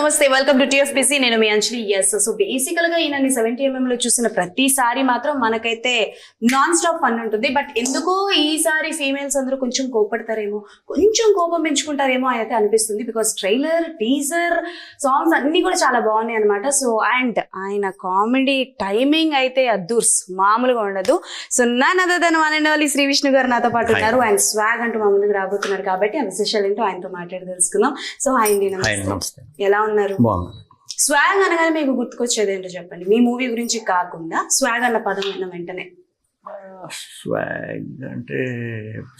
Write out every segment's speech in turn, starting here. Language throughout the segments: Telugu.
నమస్తే, వెల్కమ్ టు టిఎఫ్బిసి. నేను మీ అంజలి. ఎస్, సో బేసికల్ గా ఈయనని 70mm లో చూసిన ప్రతిసారి మాత్రం మనకైతే నాన్ స్టాప్ ఫన్ ఉంటుంది. బట్ ఎందుకో ఈసారి ఫీమేల్స్ అందరూ కొంచెం కోపడతారేమో, కొంచెం కోపం పెంచుకుంటారేమో అయితే అనిపిస్తుంది. బికాస్ ట్రైలర్, టీజర్, సాంగ్స్ అన్ని కూడా చాలా బాగున్నాయి అనమాట. సో అండ్ ఆయన కామెడీ టైమింగ్ అయితే అద్దూర్స్ మామూలుగా ఉండదు. సో నాన్నదనవాలండి శ్రీ విష్ణు గారు నాతో పాటు ఉన్నారు. ఆయన స్వాగ్ అంటూ మా ముందుకు రాబోతున్నారు కాబట్టి ఆ విశేషాలు ఏంటో ఆయనతో మాట్లాడి తెలుసుకుందాం. సో హాయ్, నమస్తే. ఎలా ఉన్నారు? స్వాగ్ అనగానే మీకు గుర్తుకొచ్చేది ఏంటో చెప్పండి. మీ మూవీ గురించి కాకుండా స్వాగ్ అన్న పదం విన్న వెంటనే. స్వాగ్ అంటే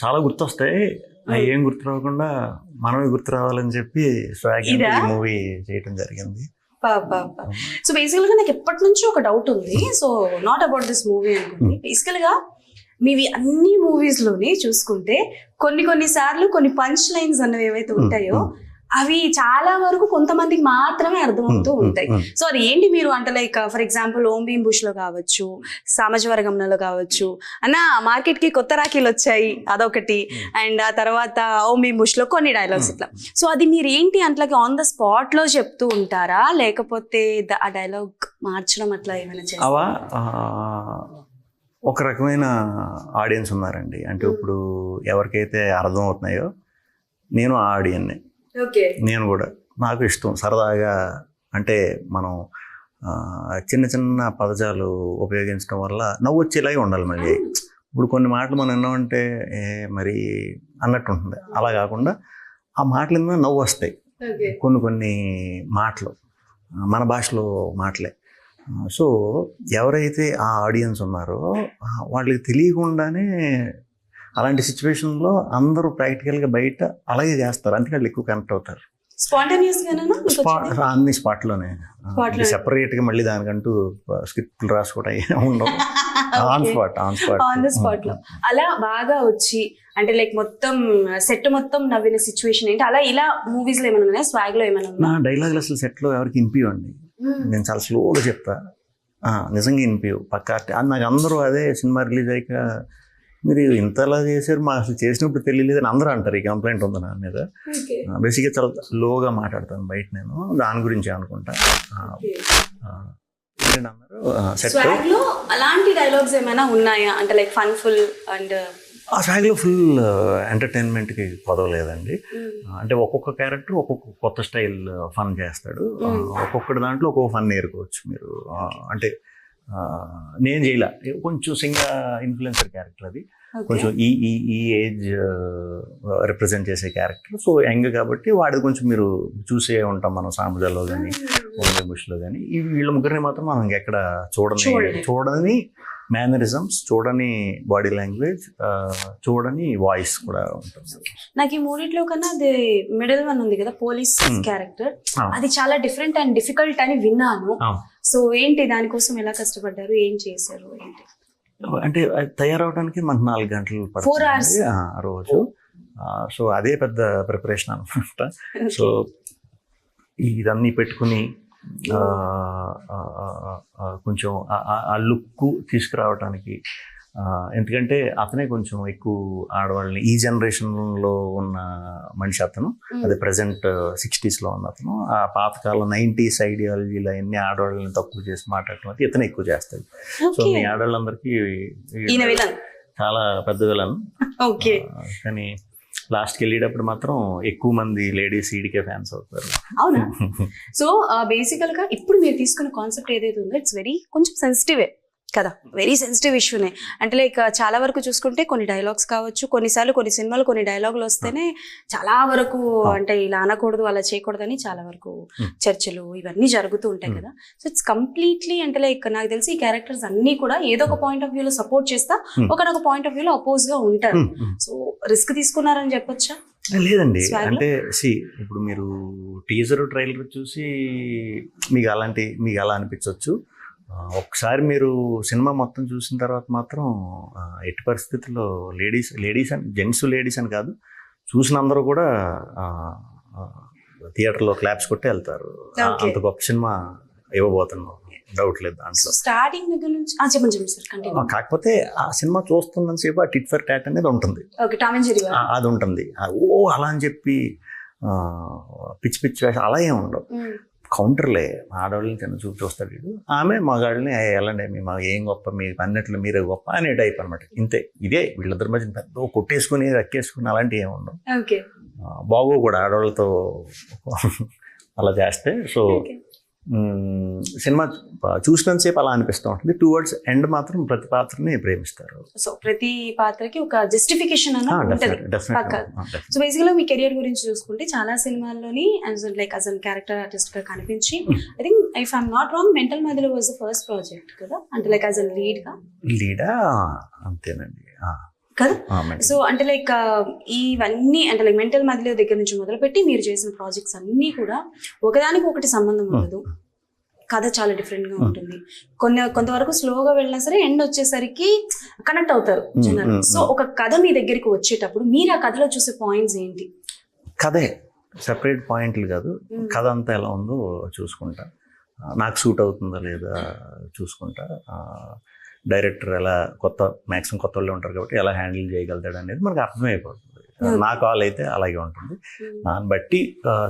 చాలా గుర్తొస్తాయి. ఏం గుర్తు రాకుండా మనమే గుర్తు రావాలని చెప్పి స్వాగ్ మూవీ చేయడం జరిగింది. సో బేసికల్ గా నాకు ఎప్పటి నుంచో ఒక డౌట్ ఉంది. So not about this movie అనుకోండి. బేసికల్ గా మీవి అన్ని మూవీస్ లోనే చూసుకుంటే కొన్ని సార్లు కొన్ని పంచ్ లైన్స్ అన్నవి ఏవైతే ఉంటాయో అవి చాలా వరకు కొంతమందికి మాత్రమే అర్థమవుతూ ఉంటాయి. సో అది ఏంటి మీరు అంటే like for example Om Bheem Bush లో కావచ్చు, సామజవర్గంలో కావచ్చు, అన్న మార్కెట్ కి కొత్త రాఖీలు వచ్చాయి అదొకటి, అండ్ ఆ తర్వాత ఓం భీమ్ బుష్ లో కొన్ని డైలాగ్స్ ఇట్లా. సో అది మీరు ఏంటి అట్లాగే ఆన్ ద స్పాట్ లో చెప్తూ ఉంటారా, లేకపోతే ఆ డైలాగ్ మార్చడం అట్లా ఏమైనా చేస్తారా? ఒక రకమైన ఆడియన్స్ ఉన్నారండి. అంటే ఇప్పుడు ఎవరికైతే అర్థం అవుతున్నాయో నేను ఆ ఆడియన్ని, నేను కూడా నాకు ఇష్టం సరదాగా. అంటే మనం చిన్న చిన్న పదజాలు ఉపయోగించడం వల్ల నవ్వు వచ్చేలాగే ఉండాలి. మళ్ళీ ఇప్పుడు కొన్ని మాటలు మనం విన్నామంటే మరి అన్నట్టు ఉంటుంది. అలా కాకుండా ఆ మాటలు విన్నా నవ్వు వస్తాయి. కొన్ని మాటలు మన భాషలో మాటలే. సో ఎవరైతే ఆ ఆడియన్స్ ఉన్నారో వాళ్ళకి తెలియకుండానే అలాంటి సిచ్యువేషన్లో అందరూ ప్రాక్టికల్గా బయట అలాగే చేస్తారు. అందుకే వాళ్ళు ఎక్కువ కనెక్ట్ అవుతారు. అన్ని స్పాట్లోనే, సెపరేట్గా మళ్ళీ దానికంటూ స్క్రిప్ట్లు రాసుకోవడం ఉండవు. ఆన్ స్పాట్ లో అలా బాగా వచ్చి అంటే లైక్ మొత్తం సెట్ మొత్తం నవ్విన సిచ్యువేషన్ ఏంటి? అలా ఇలా మూవీస్ లో ఏమైనా ఉన్నాయా? స్వాగ్ లో ఏమైనా నా డైలాగులు అసలు సెట్ లో ఎవరికి వినిపించండి. నేను చాలా స్లోగా చెప్తా, నిజంగా వినిపించవు పక్కా. నాకు అందరూ అదే సినిమా రిలీజ్ అయ్యాక మీరు ఇంతలా చేశారు, మా అసలు చేసినప్పుడు తెలియలేదు అని అందరూ అంటారు. ఈ కంప్లైంట్ ఉంది నా మీద. బేసిక్గా చాలా లోగా మాట్లాడతాను బయట. నేను దాని గురించి అనుకుంటా. అలాంటి డైలాగ్స్ ఏమైనా ఉన్నాయా అంటే లైక్ ఫన్ఫుల్? అండ్ ఆ స్వాగ్లో ఫుల్ ఎంటర్టైన్మెంట్కి కొదవలేదండి. అంటే ఒక్కొక్క క్యారెక్టర్ ఒక్కొక్క కొత్త స్టైల్ ఫన్ చేస్తాడు. ఒక్కొక్కటి దాంట్లో ఒక్కొక్క ఫన్ నేర్చుకోవచ్చు మీరు. అంటే నేను చేయలే, కొంచెం ఇన్ఫ్లుయెన్సర్ క్యారెక్టర్ అది. కొంచెం ఈ ఏజ్ రిప్రజెంట్ చేసే క్యారెక్టర్. సో యంగ్ కాబట్టి వాడిది కొంచెం మీరు చూసే ఉంటాం మనం సామజాలో కానీ ఓంభీమ్ బుష్లో కానీ. వీళ్ళ ముగ్గురిని మాత్రం మనం ఇంకెక్కడ చూడని మేనరిజమ్స్, చూడని బాడీ లాంగ్వేజ్, చూడని వాయిస్ కూడా ఉంటుంది. నాకు ఈ మూడిట్లో కన్నా అది మిడిల్ వన్ ఉంది కదా, పోలీస్ క్యారెక్టర్, అది చాలా డిఫరెంట్ అండ్ డిఫికల్ట్ అని విన్నాను. సో ఏంటి దానికోసం ఎలా కష్టపడ్డారు, ఏం చేశారు ఏంటి? అంటే తయారవడానికి మనకు 4 గంటలు పడుతుంది రోజు. సో అదే పెద్ద ప్రిపరేషన్ అనమాట. సో ఇదన్నీ పెట్టుకుని కొంచెం ఆ లుక్ తీసుకురావడానికి, ఎందుకంటే అతనే కొంచెం ఎక్కువ ఆడవాళ్ళని, ఈ జనరేషన్లో ఉన్న మనిషి అతను, అదే ప్రజెంట్ 60s లో ఉన్న అతను. ఆ పాతకాలం 90s ఐడియాలజీలు అవన్నీ ఆడవాళ్ళని తక్కువ చేసి మాట్లాడటం అయితే ఇతనే ఎక్కువ చేస్తాడు. సో మీ ఆడవాళ్ళందరికీ చాలా పెద్ద విలన్. కానీ లాస్ట్కి వెళ్ళేటప్పుడు మాత్రం ఎక్కువ మంది లేడీస్ ఈడికే ఫ్యాన్స్ అవుతారు. అవునా? సో బేసికల్ గా ఇప్పుడు మీరు తీసుకున్న కాన్సెప్ట్ ఏదైతే ఉందో ఇట్స్ కొంచెం సెన్సిటివే కదా, వెరీ సెన్సిటివ్ ఇష్యూనే. అంటే లైక్ చాలా వరకు చూసుకుంటే కొన్ని డైలాగ్స్ కావచ్చు, కొన్నిసార్లు కొన్ని సినిమాలు కొన్ని డైలాగులు వస్తేనే చాలా వరకు అంటే ఇలా అనకూడదు అలా చేయకూడదు అని చాలా వరకు చర్చలు ఇవన్నీ జరుగుతూ ఉంటాయి కదా. సో ఇట్స్ కంప్లీట్లీ అంటే లైక్ నాకు తెలిసి ఈ క్యారెక్టర్స్ అన్ని కూడా ఏదో ఒక పాయింట్ ఆఫ్ వ్యూలో సపోర్ట్ చేస్తా, ఒకనొక పాయింట్ ఆఫ్ వ్యూలో అపోజ్ గా ఉంటారు. సో రిస్క్ తీసుకున్నారని చెప్పొచ్చా? లేదండి. అంటే ఇప్పుడు మీరు టీజర్ ట్రైలర్ చూసి మీకు అలా అనిపించవచ్చు. ఒకసారి మీరు సినిమా మొత్తం చూసిన తర్వాత మాత్రం ఎట్టి పరిస్థితుల్లో లేడీస్ అని, జెంట్స్ అని కాదు, చూసిన అందరూ కూడా థియేటర్లో క్లాప్స్ కొట్టి వెళ్తారు. అంత గొప్ప సినిమా ఇవ్వబోతున్నాం, డౌట్ లేదు దాంట్లో. స్టార్టింగ్ దగ్గర నుంచి కాకపోతే ఆ సినిమా చూస్తున్నంత సేపు ఆ టిట్ ఫర్ టాట్ అనేది ఉంటుంది, అది ఉంటుంది. అలా అని చెప్పి పిచ్చి వేషాలు అలా ఏమి ఉండవు. కౌంటర్లే, ఆడవాళ్ళని చిన్న చూపు చూస్తాడు వీడు, ఆమె మగాళ్ళని వెళ్ళండి మీ మా ఏం గొప్ప, మీ అన్నిట్లో మీరే గొప్ప అనే టైప్ అనమాట. ఇంతే, ఇదే వీళ్ళిద్దరి మధ్య పెద్ద కొట్టేసుకుని రక్కేసుకుని అలాంటివి ఏమి ఉండవు. ఓకే, బాగో కూడా ఆడవాళ్ళతో అలా చేస్తే. సో సినిమా చూసినంతసేపు అలా అనిపిస్తూ ఉంటుంది. టువర్డ్స్ ఎండ్ మాత్రం ప్రతి పాత్రని ప్రేమిస్తారు. సో ప్రతి పాత్రకి ఒక జస్టిఫికేషన్ అన్నది ఉంటుంది పక్కా. సో బేసిక్గా మీ కెరియర్ గురించి చూసుకుంటే చాలా సినిమాల్లోని లైక్ అస్ అన్ క్యారెక్టర్ ఆర్టిస్ట్ గా కనిపించి, I think if I'm not wrong mental మదిలో వాజ్ ద ఫస్ట్ ప్రాజెక్ట్ కదా, అంటే లైక్ యాజ్ అ లీడా అంతేనండి కదా. సో అంటే లైక్ ఇవన్నీ అంటే లైక్ మెంటల్ మదిలో దగ్గర నుంచి మొదలుపెట్టి మీరు చేసిన ప్రాజెక్ట్స్ అన్నీ కూడా ఒకదానికి ఒకటి సంబంధం ఉండదు, కథ చాలా డిఫరెంట్ గా ఉంటుంది. కొంతవరకు స్లోగా వెళ్ళినా సరే ఎండ్ వచ్చేసరికి కనెక్ట్ అవుతారు జనాలు. సో ఒక కథ మీ దగ్గరికి వచ్చేటప్పుడు మీరు ఆ కథలో చూసే పాయింట్స్ ఏంటి? కథే సెపరేట్ పాయింట్లు కాదు, కథ అంతా ఎలా ఉందో చూసుకుంటా, నాకు సూట్ అవుతుందా లేదా చూసుకుంటా, డైరెక్టర్ ఎలా మ్యాక్సిమం కొత్త వాళ్ళు ఉంటారు కాబట్టి ఎలా హ్యాండిల్ చేయగలుగుతాడు అనేది మనకు అర్థమైపోతుంది. నా కాల్ అయితే అలాగే ఉంటుంది. దాన్ని బట్టి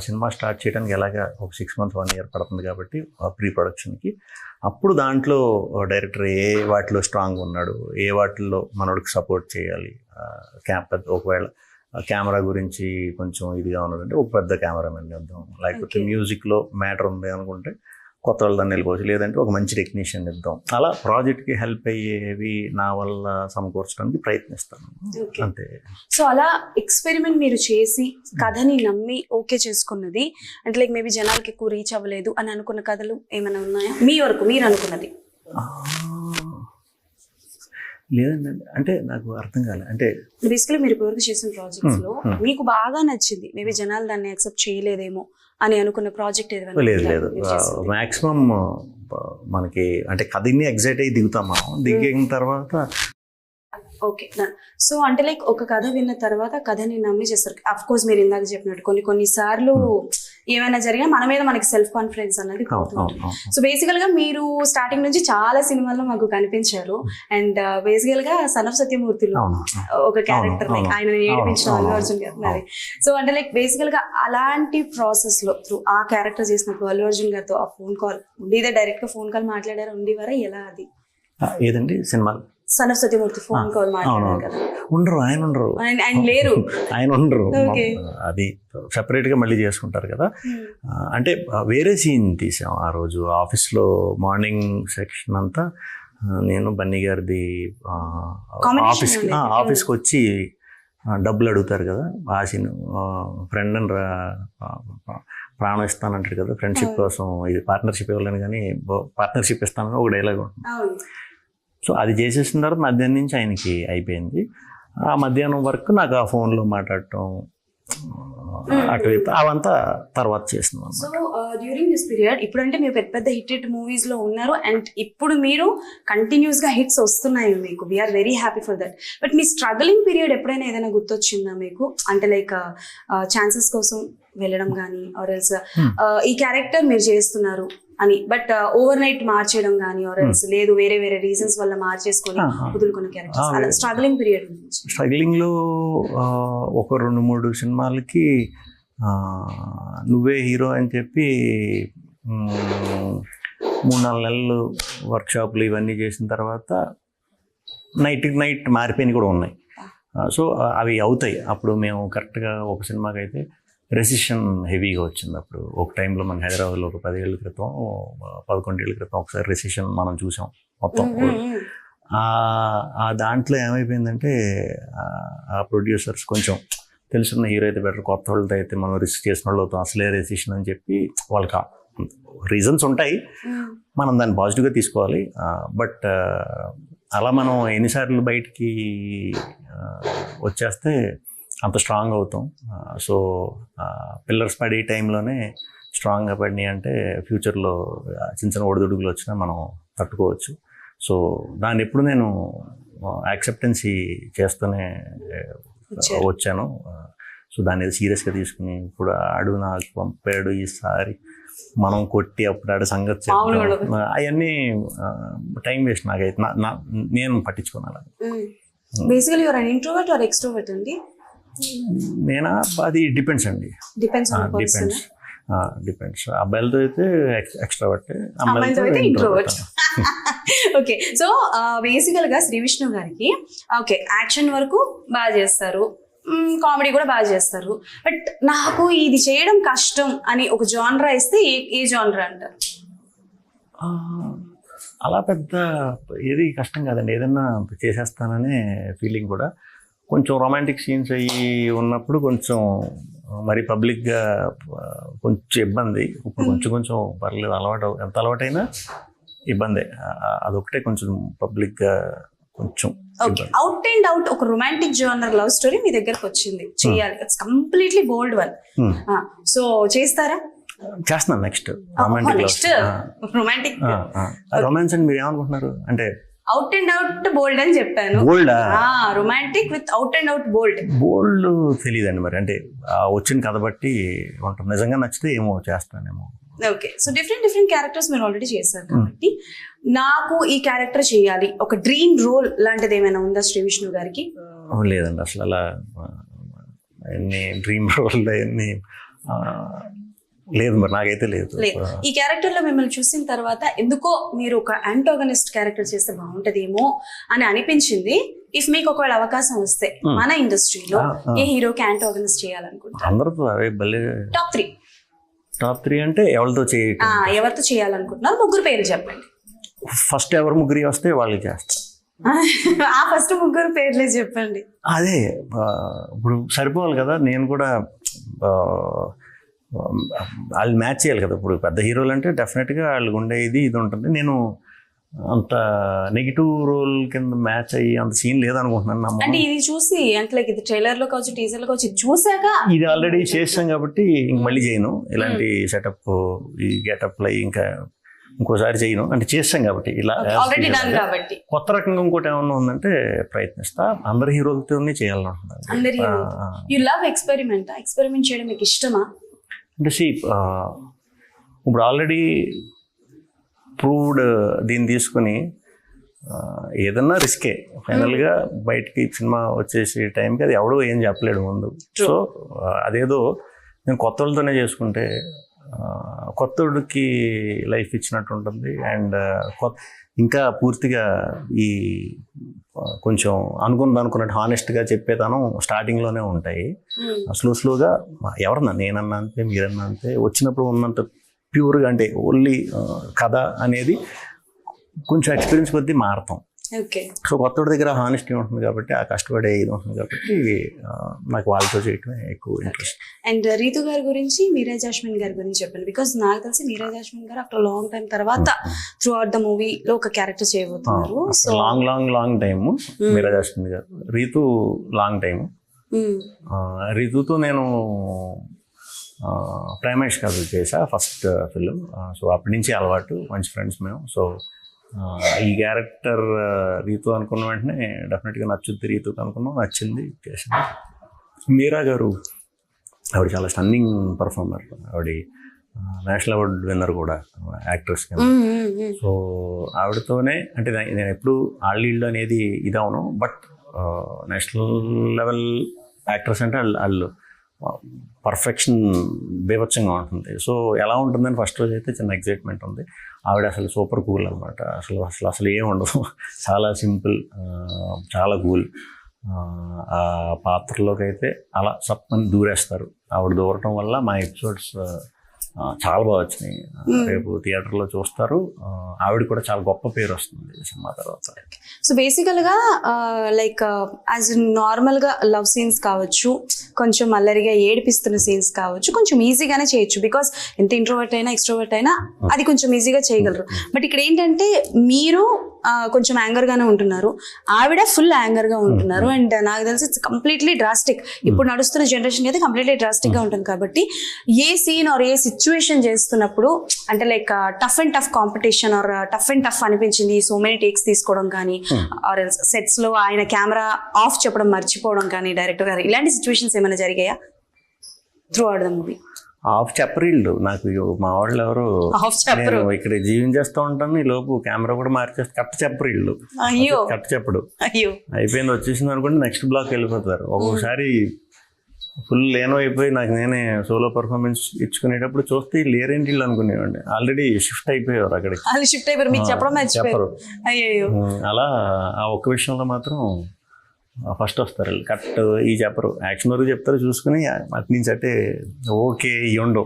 సినిమా స్టార్ట్ చేయడానికి ఎలాగా ఒక 6 months 1 year పడుతుంది కాబట్టి ప్రీ ప్రొడక్షన్కి. అప్పుడు దాంట్లో డైరెక్టర్ ఏ వాటిలో స్ట్రాంగ్ ఉన్నాడు, ఏ వాటిల్లో మనోడికి సపోర్ట్ చేయాలి, ఒకవేళ కెమెరా గురించి కొంచెం ఇదిగా ఉన్నదంటే ఒక పెద్ద కెమెరామెన్ ఇద్దాం, లేకపోతే మ్యూజిక్లో మ్యాటర్ ఉంది అనుకుంటే కొత్త వాళ్ళు దాన్ని వెళ్ళిపోవచ్చు, లేదంటే ఒక మంచి టెక్నీషియన్ ఇద్దాం. అలా ప్రాజెక్ట్కి హెల్ప్ అయ్యేవి నా వల్ల సమకూర్చడానికి ప్రయత్నిస్తాను అంతే. సో అలా ఎక్స్పెరిమెంట్ మీరు చేసి కథని నమ్మి ఓకే చేసుకున్నది అంటే లైక్ మేబీ జనాలకి ఎక్కువ రీచ్ అవ్వలేదు అని అనుకున్న కథలు ఏమైనా ఉన్నాయా మీ వరకు మీరు అనుకున్నది? లేదండి, అంటే నాకు అర్థం కాలే. అంటే బేసికలీ మీరు ఇప్పటివరకు చేసిన ప్రాజెక్ట్స్ లో మీకు బాగా నచ్చింది, మేబీ జనాలు దాన్ని యాక్సెప్ట్ చేయలేదేమో అని అనుకున్న ప్రాజెక్ట్ ఏదైనా? లేదు, మ్యాక్సిమం మనకి అంటే కథని ఎగ్జైట్ అయ్యి దిగుతాం మనం, దిగిన తర్వాత ఓకే. సో అంటే లైక్ ఒక కథ విన్న తర్వాత కథని నమ్మి చేస్తారు. అఫ్ కోర్స్ మీరు ఇందాక చెప్పినట్టు కొన్ని సార్లు ఏమైనా జరిగినా మన మీద మనకి సెల్ఫ్ కాన్ఫిడెన్స్ అనేది పోతుంది. సో బేసికల్ గా మీరు స్టార్టింగ్ నుంచి చాలా సినిమాల్లో మాకు కనిపించారు. అండ్ బేసికల్ గా సన్ ఆఫ్ సత్యమూర్తిలో ఒక క్యారెక్టర్ లైక్ ఆయన ఏడిపించిన అల్లు అర్జున్ గారు. సో అంటే లైక్ బేసికల్ గా అలాంటి ప్రాసెస్ లో త్రూ ఆ క్యారెక్టర్ చేసినప్పుడు అల్లు అర్జున్ గారితో ఆ ఫోన్ కాల్ ఉండేదే, డైరెక్ట్ గా ఫోన్ కాల్ మాట్లాడారు ఉండేవారా ఎలా? అది ఏదండి cinema son of Satyamurthy phone call మాట్లాడారు కదా? ఉండరు, ఆయన ఉండరు, ఆయన లేరు, ఆయన ఉండరు. అది సెపరేట్ గా మళ్ళీ చేసుకుంటారు కదా. అంటే వేరే సీన్ తీసాం ఆ రోజు ఆఫీస్లో. మార్నింగ్ సెక్షన్ అంతా నేను బన్నీ గారిది ఆఫీస్కి వచ్చి డబ్బులు అడుగుతారు కదా, ఆ సీన్. ఫ్రెండ్ అని ప్రాణం ఇస్తానంటాడు కదా, ఫ్రెండ్షిప్ కోసం. ఇది పార్ట్నర్షిప్ ఇవ్వలేను కానీ పార్ట్నర్షిప్ ఇస్తానని ఒక డైలాగ్ ఉంటుంది. సో అది చేసేసిన తర్వాత మధ్యాహ్నం నుంచి ఆయనకి అయిపోయింది. ఆ మధ్యాహ్నం వరకు నాకు ఆ ఫోన్లో మాట్లాడటం అటువైపు అవంతా తర్వాత చేస్తున్నాం. సో డ్యూరింగ్ దిస్ పీరియడ్ ఇప్పుడంటే మీరు పెద్ద పెద్ద హిట్ మూవీస్ లో ఉన్నారు అండ్ ఇప్పుడు మీరు కంటిన్యూస్ గా హిట్స్ వస్తున్నాయి మీకు. We're very happy for that. But మీ స్ట్రగలింగ్ పీరియడ్ ఎప్పుడైనా ఏదైనా గుర్తొచ్చిందా మీకు? అంటే లైక్ ఛాన్సెస్ కోసం వెళ్ళడం కానీ ఆర్ ఎల్స్ ఈ క్యారెక్టర్ మీరు చేస్తున్నారు అని బట్ ఓవర్ నైట్ మార్చేయడం కానీ ఆర్ ఎల్స్ లేదు వేరే వేరే రీజన్స్ వల్ల మార్చేసుకొని వదులుకున్న క్యారెక్టర్స్, అలా స్ట్రగలింగ్ పీరియడ్? స్ట్రగలింగ్లో ఒక 2-3 సినిమాలకి నువ్వే హీరో అని చెప్పి 3-4 నెలలు వర్క్షాపులు ఇవన్నీ చేసిన తర్వాత నైట్ మారిపోయినవి కూడా ఉన్నాయి. సో అవి అవుతాయి. అప్పుడు మేము కరెక్ట్గా ఒక సినిమాకి అయితే రెసిషన్ హెవీగా వచ్చింది. అప్పుడు ఒక టైంలో మన హైదరాబాద్లో ఒక 10 ఏళ్ళ క్రితం 11 ఏళ్ళ క్రితం ఒకసారి రెసిషన్ మనం చూసాం మొత్తం. ఆ దాంట్లో ఏమైపోయిందంటే ఆ ప్రొడ్యూసర్స్ కొంచెం తెలుసున్న హీరో అయితే బెటర్, కొత్త వాళ్ళతో అయితే మనం రిస్క్ చేసిన వాళ్ళు అవుతాం, అసలే రెసిషన్ అని చెప్పి వాళ్ళకి రీజన్స్ ఉంటాయి, మనం దాన్ని పాజిటివ్గా తీసుకోవాలి. బట్ అలా మనం ఎన్నిసార్లు బయటికి వచ్చేస్తే అంత స్ట్రాంగ్ అవుతాం. సో పిల్లర్స్ పడే టైంలోనే స్ట్రాంగ్గా పడినాయి అంటే ఫ్యూచర్లో చిన్న చిన్న ఒడిదుడుగులు వచ్చినా మనం తట్టుకోవచ్చు. సో దాన్ని ఎప్పుడు నేను యాక్సెప్టెన్సీ చేస్తూనే వచ్చాను. సో దాన్ని సీరియస్గా తీసుకుని ఇప్పుడు ఆడు నాకు పంపాడు ఈసారి మనం కొట్టి అప్పుడు ఆడ సంగతి చెప్తాం, అవన్నీ టైం వేస్ట్ నాకైతే. నేను పట్టించుకున్నాను. Basically you're an introvert or extrovert అండి? నేనా అది డిపెండ్స్ అండి, డిపెండ్స్. డిపెండ్స్. అబ్బాయిలతో అయితే ఎక్స్ట్రావర్ట్, అమ్మాయిలతో అయితే ఇంట్రోవర్ట్. ఓకే, సో బేసికల్ గా శ్రీ విష్ణు గారికి ఓకే యాక్షన్ వరకు బాగా చేస్తారు, కామెడీ కూడా బాగా చేస్తారు, బట్ నాకు ఇది చేయడం కష్టం అని ఒక జానరా ఇస్తే ఏ జానరా అంటారు? అలా పెద్ద ఏది కష్టం కాదండి, ఏదన్నా చేసేస్తాననే ఫీలింగ్ కూడా. కొంచెం రొమాంటిక్ సీన్స్ అయ్యి ఉన్నప్పుడు కొంచెం మరి పబ్లిక్గా కొంచెం ఇబ్బంది. ఇప్పుడు కొంచెం పర్లేదు, ఎంత అలవాటైనా ఇబ్బందే. అదొకటే కొంచెం పబ్లిక్గా కొంచెం. ఓకే, అవుట్ అండ్ అవుట్ ఒక రొమాంటిక్ జోనర్ లవ్ స్టోరీ మీ దగ్గరకు వచ్చింది, చేయాలి, it's completely bold one. So చేస్తారా? చేస్తున్నాను నెక్స్ట్ రొమాంటిక్. రొమాన్స్ అని మీరు ఏమనుకుంటున్నారు అంటే? అవుట్ అండ్ అవుట్ బోల్డ్ అని చెప్పాను. బోల్డా? Romantic without and out bold. Bold తెలియదండి మరి, అంటే వచ్చిన కథ బట్టి ఉంటుంది. నిజంగా నచ్చితే ఏమో చేస్తానేమో. ఓకే, సో డిఫరెంట్ క్యారెక్టర్స్ మీరు ఆల్రెడీ చేశారు కాబట్టి నాకు ఈ క్యారెక్టర్ చేయాలి, ఒక డ్రీమ్ రోల్ లాంటిది ఏమైనా ఉందా శ్రీ విష్ణు గారికి? లేదండి, అసలు అలా ఎన్ని డ్రీమ్ రోల్ ఎన్ని లేదు, మరి నాకైతే లేదు. ఈ క్యారెక్టర్ లో మిమ్మల్ని చూసిన తర్వాత ఎందుకో మీరు ఒక యాంటాగనిస్ట్ క్యారెక్టర్ చేస్తే బాగుంటదేమో అని అనిపించింది. ఇఫ్ మీకు ఒకవేళ అవకాశం వస్తే మన ఇండస్ట్రీలో ఏ హీరోకి యాంటాగనిస్ట్ చేయాలనుకుంటారు? అందరితో టాప్ త్రీ అంటే ఎవరితో చేయాలనుకుంటున్నారు? ముగ్గురు పేర్లు చెప్పండి. ఫస్ట్ ఎవరు ముగ్గురు వస్తే వాళ్ళకి చేస్తా. ఆ ఫస్ట్ ముగ్గురు పేర్లే చెప్పండి. అదే ఇప్పుడు సరిపోవాలి కదా, నేను కూడా వాళ్ళు మ్యాచ్ చేయాలి కదా. ఇప్పుడు పెద్ద హీరోలు అంటే డెఫినెట్గా వాళ్ళకు ఉండే ఇది ఉంటుంది. నేను అంత నెగిటివ్ రోల్ కింద మ్యాచ్ అయ్యి అంత సీన్ లేదనుకుంటున్నాను. అంటే ఇది చూసి అంటే లైక్ ఇది ట్రైలర్ లో కావచ్చు, టీజర్ లో కావచ్చు, చూసాక ఇది ఆల్రెడీ చేసాం కాబట్టి ఇంక మళ్ళీ చేయను ఇలాంటి సెటప్, ఈ గెటప్ లో ఇంకా ఇంకోసారి చేయను. అంటే చేస్తాం కాబట్టి ఇలా కొత్త రకంగా ఇంకోటి ఏమన్నా ఉందంటే ప్రయత్నిస్తా. అందరి హీరోలతోనే చేయాలనుకుంటున్నాను. యు లవ్ ఎక్స్పెరిమెంట్ చేయడం మీకు ఇష్టమా? అంటే ఇప్పుడు ఆల్రెడీ ప్రూవ్డ్ దీన్ని తీసుకుని ఏదన్నా రిస్కే. ఫైనల్గా బయటికి సినిమా వచ్చేసి టైంకి అది ఎవడో ఏం చెప్పలేడు ముందు. సో అదేదో నేను కొత్త వాళ్ళతోనే చేసుకుంటే కొత్తోడికి లైఫ్ ఇచ్చినట్టు ఉంటుంది. అండ్ ఇంకా పూర్తిగా ఈ కొంచెం అనుకున్నట్టు హానెస్ట్గా చెప్పేతనం స్టార్టింగ్లోనే ఉంటాయి. స్లోగా ఎవరన్నా నేనన్నా అంతే, మీరన్నా అంతే, వచ్చినప్పుడు ఉన్నంత ప్యూర్గా అంటే ఓన్లీ కథ అనేది కొంచెం ఎక్స్పీరియన్స్ కొద్దీ మారుతాం. సో కొత్తోడి దగ్గర హానెస్టీ ఉంటుంది కాబట్టి, ఆ కష్టపడే ఇది ఉంటుంది కాబట్టి నాకు వాళ్ళతో చేయటమే ఎక్కువ ఇంట్రెస్ట్. అండ్ రీతు గారి గురించి, మీరా జాస్మిన్ గారి గురించి చెప్పండి. బికాస్ నాకు తెలిసి మీరా జాస్మిన్ గారు ఆఫ్టర్ లాంగ్ టైం తర్వాత త్రూ అవుట్ ద మూవీలో ఒక క్యారెక్టర్ చేయబోతున్నారు. సో లాంగ్ టైమ్ మీరా జాస్మిన్ గారు. Ritu long time. రీతుతో నేను ప్రేమేష్ గారు చేసా ఫస్ట్ ఫిలిం. సో అప్పటి నుంచి అలవాటు, మంచి ఫ్రెండ్స్ మేము. సో ఈ క్యారెక్టర్ రీతు అనుకున్న వెంటనే డెఫినెట్గా నచ్చుద్ది, రీతుకు అనుకున్నాం, నచ్చింది, చేసింది. మీరా గారు ఆవిడ చాలా స్టన్నింగ్ పర్ఫార్మర్. ఆవిడ నేషనల్ అవార్డ్ విన్నర్ కూడా యాక్ట్రెస్. సో ఆవిడతోనే అంటే నేను ఎప్పుడు ఆళ్ళు అనేది ఇదవును, బట్ నేషనల్ లెవెల్ యాక్ట్రెస్ అంటే వాళ్ళు పర్ఫెక్షన్ బీభత్సంగా ఉంటుంది. సో ఎలా ఉంటుందని ఫస్ట్ రోజు అయితే చిన్న ఎగ్జైట్మెంట్ ఉంది. ఆవిడ అసలు సూపర్ కూల్ అనమాట. అసలు ఏం ఉండదు, చాలా సింపుల్, చాలా కూల్. ఆ పాత్రలోకి అయితే అలా సప్పని దూరేస్తారు. ఆవిడ దూరటం వల్ల మా ఎపిసోడ్స్ చాలా బాగా వచ్చినాయి. రేపు థియేటర్లో చూస్తారు. ఆవిడ కూడా చాలా గొప్ప పేరు వస్తుంది సినిమా తర్వాత. సో బేసికల్గా లైక్ యాజ్ నార్మల్గా లవ్ సీన్స్ కావచ్చు, కొంచెం అల్లరిగా ఏడిపిస్తున్న సీన్స్ కావచ్చు, కొంచెం ఈజీగానే చేయొచ్చు. బికాస్ ఎంత ఇంట్రోవర్ట్ అయినా ఎక్స్ట్రోవర్ట్ అయినా అది కొంచెం ఈజీగా చేయగలరు. బట్ ఇక్కడ ఏంటంటే మీరు కొంచెం యాంగర్గానే ఉంటున్నారు, ఆవిడ ఫుల్ యాంగర్గా ఉంటున్నారు. అండ్ నాకు తెలిసి ఇట్స్ కంప్లీట్లీ డ్రాస్టిక్. ఇప్పుడు నడుస్తున్న జనరేషన్ అయితే కంప్లీట్లీ డ్రాస్టిక్గా ఉంటుంది. కాబట్టి a scene or a situation చేస్తున్నప్పుడు అంటే like tough and tough competition or tough and tough అనిపించింది, సో మెనీ టేక్స్ తీసుకోవడం కానీ, ఆర్ సెట్స్ లో ఆయన కెమెరా ఆఫ్ చెప్పడం మర్చిపోవడం కానీ డైరెక్టర్ గారు, ఇలాంటి సిచ్యువేషన్స్ ఏమైనా జరిగాయా త్రూ అవుట్ ద మూవీ? ఆఫ్ చెప్పరీళ్ళు నాకు మా వాళ్ళు ఎవరు, నేను ఇక్కడ జీవించేస్తూ ఉంటాను, ఈ లోపు కెమెరా కూడా మార్చేస్తే కట్ట చెప్పరీళ్ళు. కట్ట చెప్పడు అయిపోయింది, వచ్చేసింది అనుకుంటే నెక్స్ట్ బ్లాక్ వెళ్ళిపోతారు. ఒక్కొక్కసారి ఫుల్ లేనో అయిపోయి నాకు నేనే సోలో పర్ఫార్మెన్స్ ఇచ్చుకునేటప్పుడు చూస్తే లేరేంటి వీళ్ళు అనుకునేవాడిని. ఆల్రెడీ షిఫ్ట్ అయిపోయారు అక్కడికి, వాళ్ళు షిఫ్ట్ అయిపోయారు, మీకు చెప్పడం మర్చిపోయారు. అయ్యో, అలా ఆ ఒక్క విషయంలో మాత్రం ఫస్ట్ వస్తారు వీళ్ళు. కరెక్ట్ ఈ చెప్పరు, యాక్షన్ వరకు చెప్తారు, చూసుకుని అటు నుంచి అంటే ఓకే ఇవ్వండు.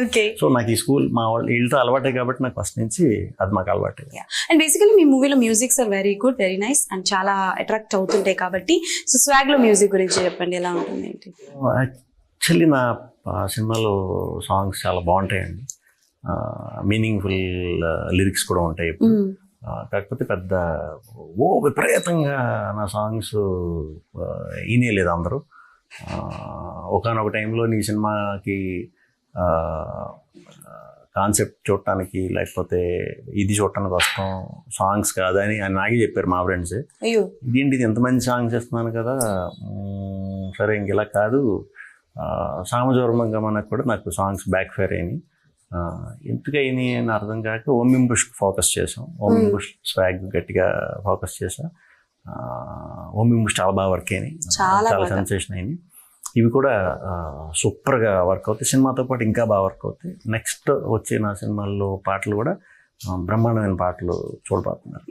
ఓకే. సో నాకు ఈ స్కూల్ మా వాళ్ళు వీళ్ళతో అలవాటే కాబట్టి నాకు ఫస్ట్ నుంచి అది మాకు అలవాటే. అండ్ బేసికలీ మీ మూవీలో musics are very good, very nice and చాలా అట్రాక్ట్ అవుతుంటాయి కాబట్టి, సో స్వాగ్ లో మ్యూజిక్ గురించి చెప్పండి, ఎలా ఉంటుంది ఏంటి? యాక్చువల్లీ నా సినిమాలో సాంగ్స్ చాలా బాగుంటాయండి, మీనింగ్ఫుల్ లిరిక్స్ కూడా ఉంటాయి. కాకపోతే పెద్ద విపరీతంగా నా సాంగ్స్ వినేయలేదు అందరూ. ఒకనొక టైంలో నీ సినిమాకి కాన్సెప్ట్ చూడటానికి లేకపోతే ఇది చూడటానికి వస్తాం, సాంగ్స్ కాదని అని నాకే చెప్పారు మా ఫ్రెండ్స్. ఇదేంటి ఇది ఎంత మంచి సాంగ్స్ ఇస్తున్నాను కదా, సరే ఇంక ఇలా కాదు, సామజోర్మంగా మనకు కూడా నాకు సాంగ్స్ బ్యాక్ ఫైర్ అయినాయి. ఎందుకైనా అని అర్థం కాక ఓమిం బుష్ ఫోకస్ చేసాం. ఓమిం బుష్ స్వాగ్ గట్టిగా ఫోకస్ చేసాం. ఓమిం బుష్ చాలా బాగా వర్క్ అయినాయి, చాలా సెన్సేషన్ అయినాయి. ఇవి కూడా సూపర్గా వర్క్ అవుతాయి, సినిమాతో పాటు ఇంకా బాగా వర్క్ అవుతాయి. నెక్స్ట్ వచ్చే నా సినిమాల్లో పాటలు కూడా బ్రహ్మాండమైన పాటలు చూడబోతున్నారు.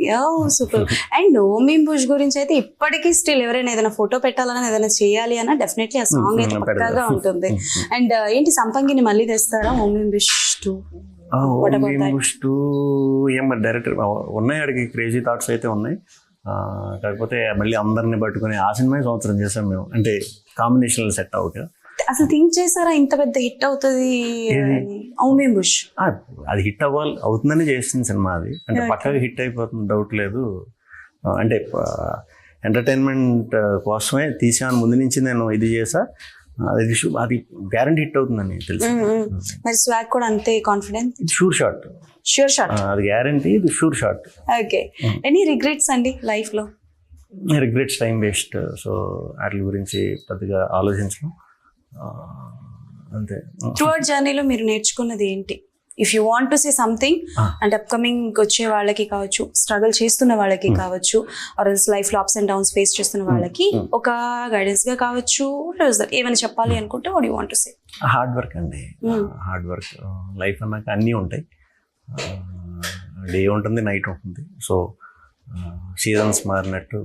సూపర్. అండ్ ఓమిం బుష్ గురించి అయితే ఇప్పటికీ స్టిల్ ఎవరైనా ఏదైనా ఫోటో పెట్టాలని ఏదైనా చేయాలి అన్న డెఫినెట్లీ ఆ సాంగ్ అయితే పక్కాగా ఉంటుంది. అండ్ ఏంటి సంపంగిని మళ్ళీ తెస్తారా ఓమిం బుష్ 2? ఓమిం బుష్ 2 ఏం డైరెక్టర్ ఉన్నాయి, అడిగి క్రేజీ థాట్స్ అయితే ఉన్నాయి. కాకపోతే మళ్ళీ అందరిని పట్టుకుని ఆ సినిమా సంవత్సరం చేసాం మేము, అంటే కాంబినేషన్ సెట్ అవుగా. అసలు థింక్ చేశారా ఇంత పెద్ద హిట్ అవుతుంది ఓమిం బుష్? అది హిట్ అవుతుందని చేసిన సినిమా అది, అంటే పక్కగా హిట్ అయిపోతుంది, డౌట్ లేదు. అంటే ఎంటర్టైన్మెంట్ కోసమే తీసాను ముందు నుంచి నేను ఇది చేసా, అది గ్యారంటీ హిట్ అవుతుందని తెలుసు. మరి స్వాగ్ కూడా అంతే confident? Sure shot, sure shot, అది గ్యారంటీ, ఇది sure shot. Okay. Any regrets అండి లైఫ్ లో? రిగ్రెట్స్ టైం వేస్ట్, సో వాటి గురించి పెద్దగా ఆలోచించడం అంతే. త్రూఅవుట్ జర్నీలో మీరు నేర్చుకున్నది ఏంటి? If you want to say something, అంటే అప్కమింగ్ వచ్చే వాళ్ళకి కావచ్చు, స్ట్రగుల్ చేస్తున్న వాళ్ళకి కావచ్చు, ఆర్ ఎల్స్ లైఫ్ లో అప్స్ అండ్ డౌన్స్ ఫేస్ చేస్తున్న వాళ్ళకి ఒక గైడెన్స్ గా కావచ్చు, ఏమైనా చెప్పాలి అనుకుంటే what you want to say? Hard work అండి, హార్డ్ వర్క్. లైఫ్ అన్నాక అన్నీ ఉంటాయి, డే ఉంటుంది, నైట్ ఉంటుంది. సో సీజన్స్ మారినట్టు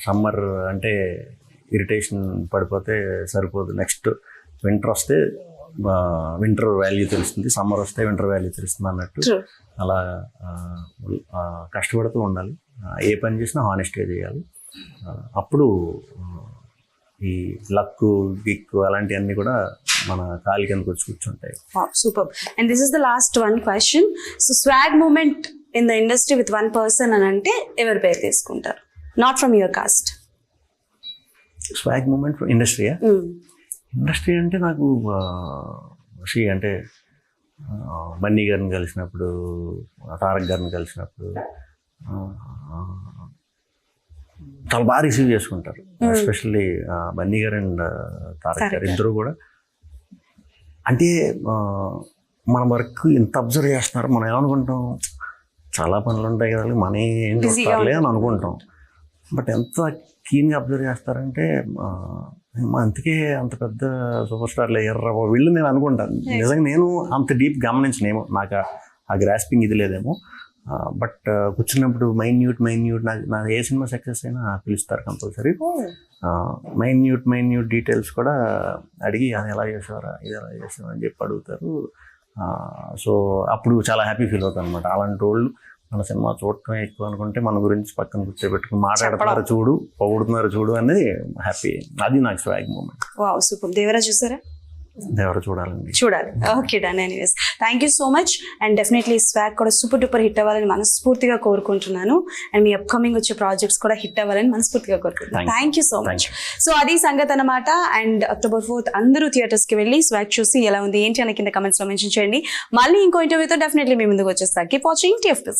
సమ్మర్ అంటే ఇరిటేషన్ పడిపోతే సరిపోదు, నెక్స్ట్ వింటర్ వస్తే వింటర్ వాల్యూ తెలుస్తుంది, సమ్మర్ వస్తే వింటర్ వాల్యూ తెలుస్తుంది అన్నట్టు. అలా కష్టపడుతూ ఉండాలి, ఏ పని చేసినా హానెస్ట్గా చేయాలి. అప్పుడు ఈ లక్ గిక్ అలాంటివన్నీ కూడా మన కాలి కిందకు వచ్చి కూర్చుంటాయి. Super. And this is the last one question. So swag moment in the industry with one person అని అంటే ఎవరి పేరు తీసుకుంటారు? Not from your caste. Swag moment ఇండస్ట్రీయా? ఇండస్ట్రీ అంటే నాకు అంటే బన్నీ గారిని కలిసినప్పుడు, తారక్ గారిని కలిసినప్పుడు చాలా బాగా రిసీవ్ చేసుకుంటారు. ఎస్పెషల్లీ బన్నీ గారు అండ్ తారక్ గారు ఇద్దరు కూడా. అంటే మన వర్క్ ఇంత అబ్జర్వ్ చేస్తున్నారు, మనం ఏమనుకుంటాం, చాలా పనులు ఉంటాయి కదా మన ఏం చూస్తారులే అని అనుకుంటాం. బట్ ఎంత కీన్గా అబ్జర్వ్ చేస్తారంటే అందుకే అంత పెద్ద సూపర్ స్టార్లు అయ్యారా వీళ్ళు నేను అనుకుంటాను. నిజంగా నేను అంత డీప్ గమనించనేమో, నాకు ఆ గ్రాస్పింగ్ ఇది లేదేమో. బట్ కూర్చున్నప్పుడు మైన్యూట్ నా ఏ సినిమా సక్సెస్ అయినా పిలుస్తారు కంపల్సరీ. మైన్యూట్ డీటెయిల్స్ కూడా అడిగి అది ఎలా చేసేవారా, ఇది ఎలా చేసేవారా అని చెప్పి అడుగుతారు. సో అప్పుడు చాలా హ్యాపీ ఫీల్ అవుతాను అనమాట. అలాంటి వాళ్ళు మన సినిమా చూడటం ఎక్కువ అనుకుంటే మన గురించి పక్కన కూర్చోబెట్టుకుని మాట్లాడుతున్నారు చూడు, పొగుడుతున్నారు చూడు అనేది హ్యాపీ. అది నాకు Swag moment. Wow, super. Devara చూసారా? దేవరా చూడాలండి, చూడాలి. Okay, done. Anyways, thank you so much. And definitely Swag కూడా సూపర్ డూపర్ హిట్ అవ్వాలని మనస్ఫూర్తిగా కోరుకుంటున్నాను. అండ్ మీ అప్కమింగ్ వచ్చే ప్రాజెక్ట్స్ కూడా హిట్ అవ్వాలని మనస్ఫూర్తిగా కోరుకుంటున్నాను. Thank you so much. So అది సంగతి అనమాట. అండ్ October 4th అందరూ థియేటర్స్ కి వెళ్ళి స్వాగ్ చూసి ఎలా ఉంది ఏంటి అని కింద కమెంట్స్ లో మెన్షన్ చేయండి. మళ్ళీ ఇంకో ఇంటర్వ్యూతో డెఫినెట్లీ మీ ముందుకు వచ్చేస్తా. Keep watching TFPC.